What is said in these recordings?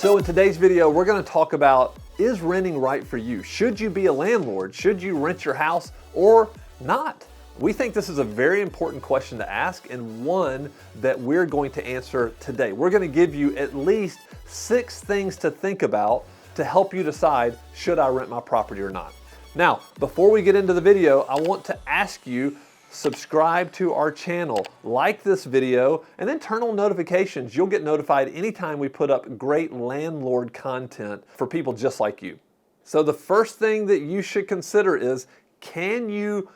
So in today's video, we're going to talk about, is renting right for you? Should you be a landlord? Should you rent your house or not? We think this is a very important question to ask and one that we're going to answer today. We're going to give you at least 6 things to think about to help you decide, should I rent my property or not? Now, before we get into the video, I want to ask you, subscribe to our channel, like this video, and then turn on notifications. You'll get notified anytime we put up great landlord content for people just like you. So the first thing that you should consider is, can you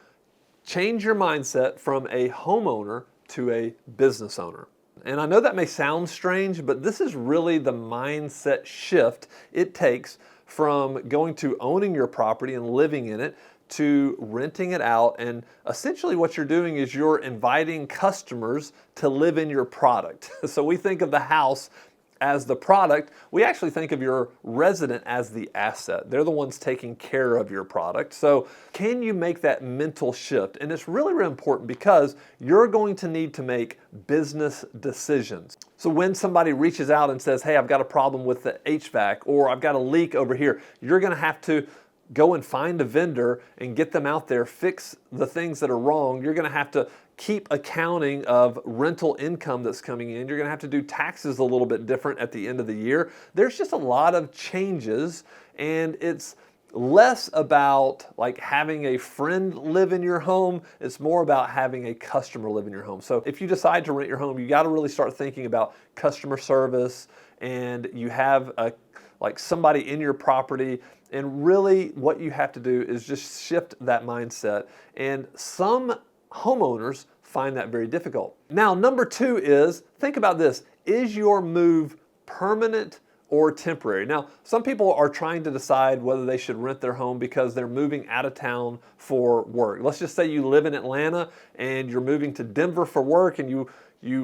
change your mindset from a homeowner to a business owner? And I know that may sound strange, but this is really the mindset shift it takes from going to owning your property and living in it to renting it out. And essentially what you're doing is you're inviting customers to live in your product. So we think of the house as the product. We actually think of your resident as the asset. They're the ones taking care of your product. So can you make that mental shift? And it's really, really important because you're going to need to make business decisions. So when somebody reaches out and says, hey, I've got a problem with the HVAC, or I've got a leak over here, you're going to have to go and find a vendor and get them out there, fix the things that are wrong. You're going to have to keep accounting of rental income that's coming in. You're going to have to do taxes a little bit different at the end of the year. There's just a lot of changes, and it's less about like having a friend live in your home. It's more about having a customer live in your home. So if you decide to rent your home, you got to really start thinking about customer service, and you have like somebody in your property. And really what you have to do is just shift that mindset. And some homeowners find that very difficult. Now, number 2 is, think about this. Is your move permanent or temporary? Now, some people are trying to decide whether they should rent their home because they're moving out of town for work. Let's just say you live in Atlanta and you're moving to Denver for work, and you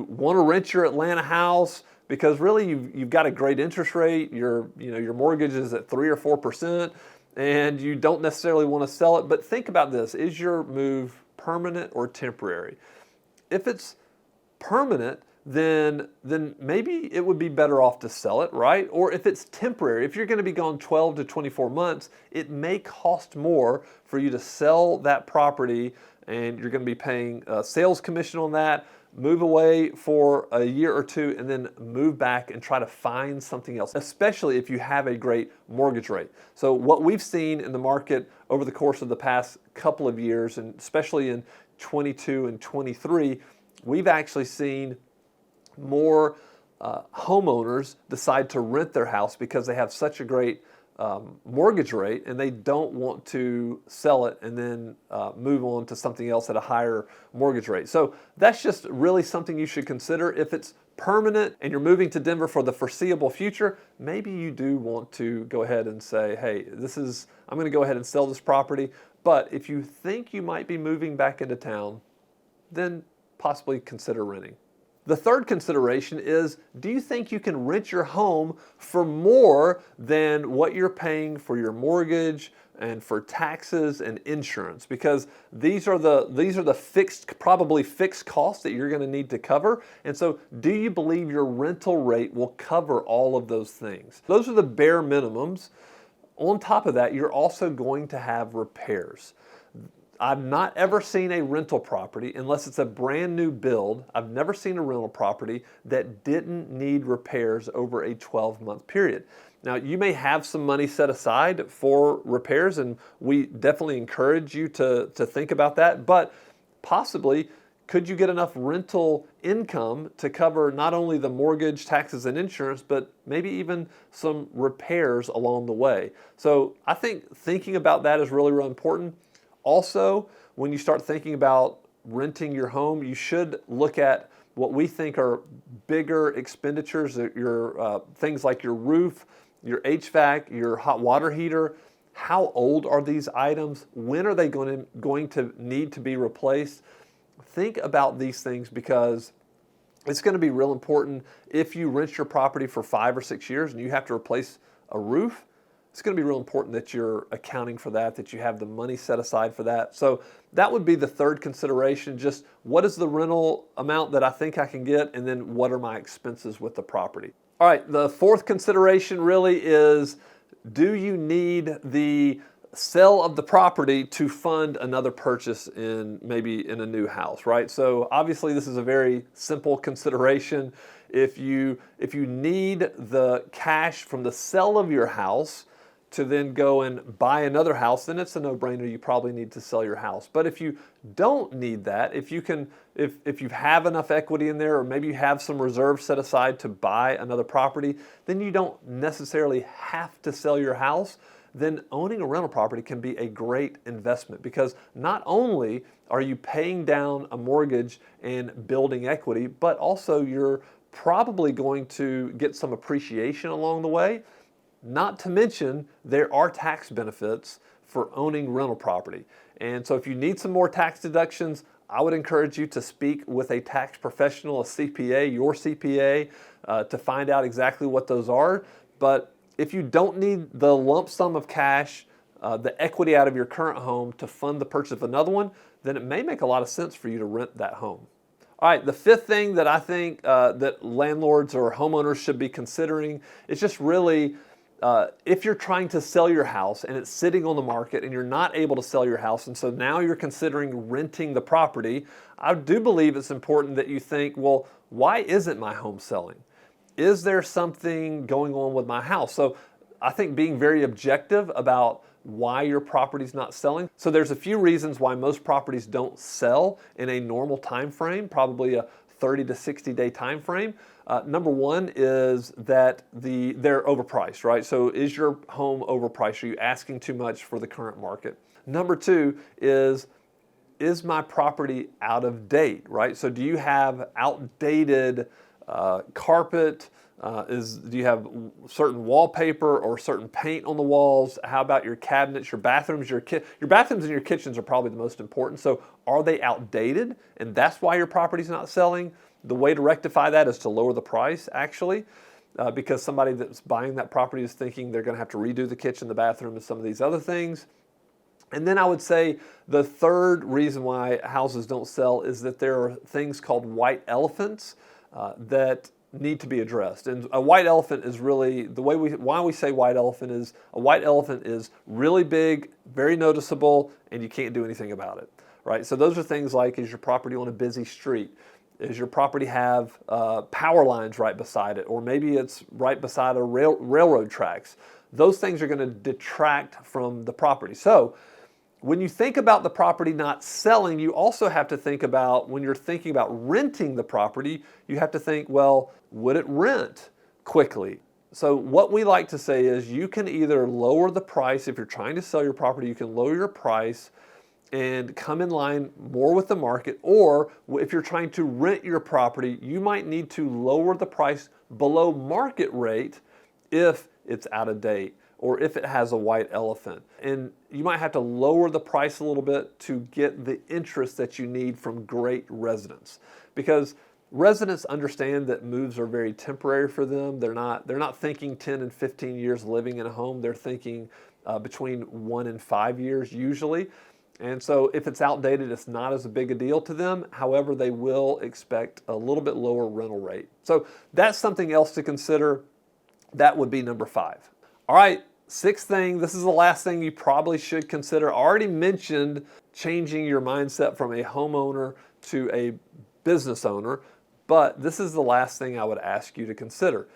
want to rent your Atlanta house because really you've got a great interest rate. Your mortgage is at 3 or 4%, and you don't necessarily want to sell it. But think about this: is your move permanent or temporary? If it's permanent, then maybe it would be better off to sell it, right? Or if it's temporary, if you're going to be gone 12 to 24 months, it may cost more for you to sell that property, and you're going to be paying a sales commission on that, move away for a year or 2, and then move back and try to find something else, especially if you have a great mortgage rate. So what we've seen in the market over the course of the past couple of years, and especially in 22 and 23, we've actually seen more homeowners decide to rent their house because they have such a great mortgage rate, and they don't want to sell it and then move on to something else at a higher mortgage rate. So that's just really something you should consider. If it's permanent and you're moving to Denver for the foreseeable future, maybe you do want to go ahead and say, hey, I'm going to go ahead and sell this property. But if you think you might be moving back into town, then possibly consider renting. The third consideration is, do you think you can rent your home for more than what you're paying for your mortgage and for taxes and insurance? Because these are the probably fixed costs that you're going to need to cover. And so do you believe your rental rate will cover all of those things? Those are the bare minimums. On top of that, you're also going to have repairs. I've not ever seen a rental property, unless it's a brand new build, I've never seen a rental property that didn't need repairs over a 12-month period. Now, you may have some money set aside for repairs, and we definitely encourage you to think about that, but possibly, could you get enough rental income to cover not only the mortgage, taxes, and insurance, but maybe even some repairs along the way? So I think thinking about that is really, really important. Also, when you start thinking about renting your home, you should look at what we think are bigger expenditures, your things like your roof, your HVAC, your hot water heater. How old are these items? When are they going to need to be replaced? Think about these things, because it's going to be real important. If you rent your property for 5 or 6 years and you have to replace a roof, it's going to be real important that you're accounting for that you have the money set aside for that. So that would be the third consideration. Just what is the rental amount that I think I can get, and then what are my expenses with the property? All right, the fourth consideration really is, do you need the sale of the property to fund another purchase maybe in a new house, right? So obviously this is a very simple consideration. If you need the cash from the sale of your house to then go and buy another house, then it's a no-brainer. You probably need to sell your house. But if you don't need that, if you have enough equity in there, or maybe you have some reserves set aside to buy another property, then you don't necessarily have to sell your house. Then owning a rental property can be a great investment, because not only are you paying down a mortgage and building equity, but also you're probably going to get some appreciation along the way. Not to mention, there are tax benefits for owning rental property. And so if you need some more tax deductions, I would encourage you to speak with a tax professional, a CPA, your CPA, to find out exactly what those are. But if you don't need the lump sum of cash, the equity out of your current home to fund the purchase of another one, then it may make a lot of sense for you to rent that home. All right, the fifth thing that I think that landlords or homeowners should be considering is just really, if you're trying to sell your house and it's sitting on the market and you're not able to sell your house, and so now you're considering renting the property, I do believe it's important that you think, well, why isn't my home selling? Is there something going on with my house? So I think being very objective about why your property's not selling. So there's a few reasons why most properties don't sell in a normal time frame, probably a 30 to 60 day time frame. Number one is that they're overpriced, right? So is your home overpriced? Are you asking too much for the current market? Number two is my property out of date, right? So do you have outdated carpet? Do you have certain wallpaper or certain paint on the walls? How about your cabinets, your bathrooms? Your bathrooms and your kitchens are probably the most important. So are they outdated, and that's why your property's not selling? The way to rectify that is to lower the price, actually, because somebody that's buying that property is thinking they're going to have to redo the kitchen, the bathroom, and some of these other things. And then I would say the third reason why houses don't sell is that there are things called white elephants that need to be addressed. And a white elephant is really, why we say white elephant is, a white elephant is really big, very noticeable, and you can't do anything about it, right? So those are things like, is your property on a busy street? Does your property have power lines right beside it? Or maybe it's right beside a railroad tracks. Those things are going to detract from the property. So when you think about the property not selling, you also have to think about, when you're thinking about renting the property, you have to think, well, would it rent quickly? So what we like to say is, you can either lower the price. If you're trying to sell your property, you can lower your price and come in line more with the market. Or if you're trying to rent your property, you might need to lower the price below market rate if it's out of date, or if it has a white elephant. And you might have to lower the price a little bit to get the interest that you need from great residents. Because residents understand that moves are very temporary for them. They're not thinking 10 and 15 years living in a home. They're thinking between 1 and 5 years usually. And so if it's outdated, it's not as big a deal to them. However, they will expect a little bit lower rental rate. So that's something else to consider. That would be number 5. All right, sixth thing, this is the last thing you probably should consider. I already mentioned changing your mindset from a homeowner to a business owner, but this is the last thing I would ask you to consider.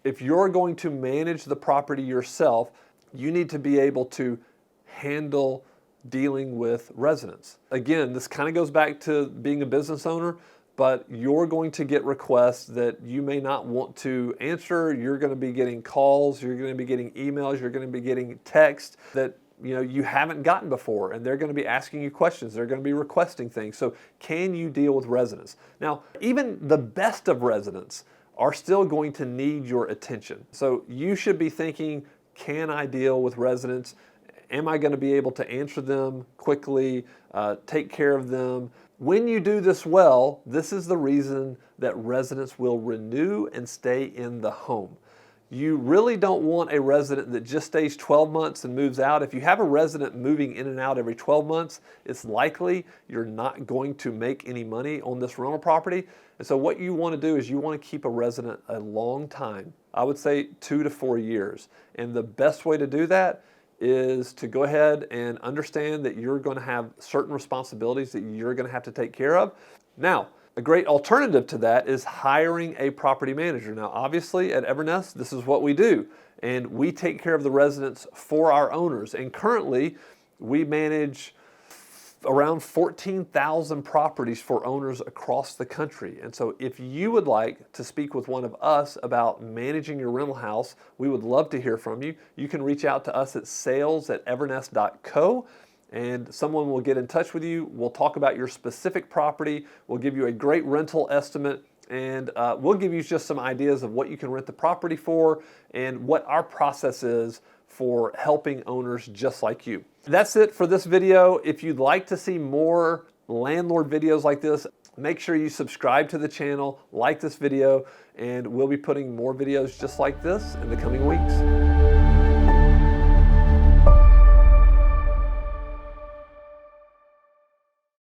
If you're going to manage the property yourself, you need to be able to handle dealing with residents. Again, this kind of goes back to being a business owner, but you're going to get requests that you may not want to answer. You're going to be getting calls, you're going to be getting emails, you're going to be getting texts that you haven't gotten before, and they're going to be asking you questions. They're going to be requesting things. So can you deal with residents? Now, even the best of residents are still going to need your attention. So you should be thinking, can I deal with residents? Am I going to be able to answer them quickly, take care of them? When you do this well, this is the reason that residents will renew and stay in the home. You really don't want a resident that just stays 12 months and moves out. If you have a resident moving in and out every 12 months, it's likely you're not going to make any money on this rental property. And so what you want to do is you want to keep a resident a long time. I would say 2 to 4 years. And the best way to do that is to go ahead and understand that you're going to have certain responsibilities that you're going to have to take care of. Now, a great alternative to that is hiring a property manager. Now, obviously at Evernest, this is what we do, and we take care of the residents for our owners. And currently, we manage around 14,000 properties for owners across the country. And so if you would like to speak with one of us about managing your rental house, we would love to hear from you. You can reach out to us at sales@evernest.co. and someone will get in touch with you. We'll talk about your specific property. We'll give you a great rental estimate, and we'll give you just some ideas of what you can rent the property for and what our process is for helping owners just like you. That's it for this video. If you'd like to see more landlord videos like this, make sure you subscribe to the channel, like this video, and we'll be putting more videos just like this in the coming weeks.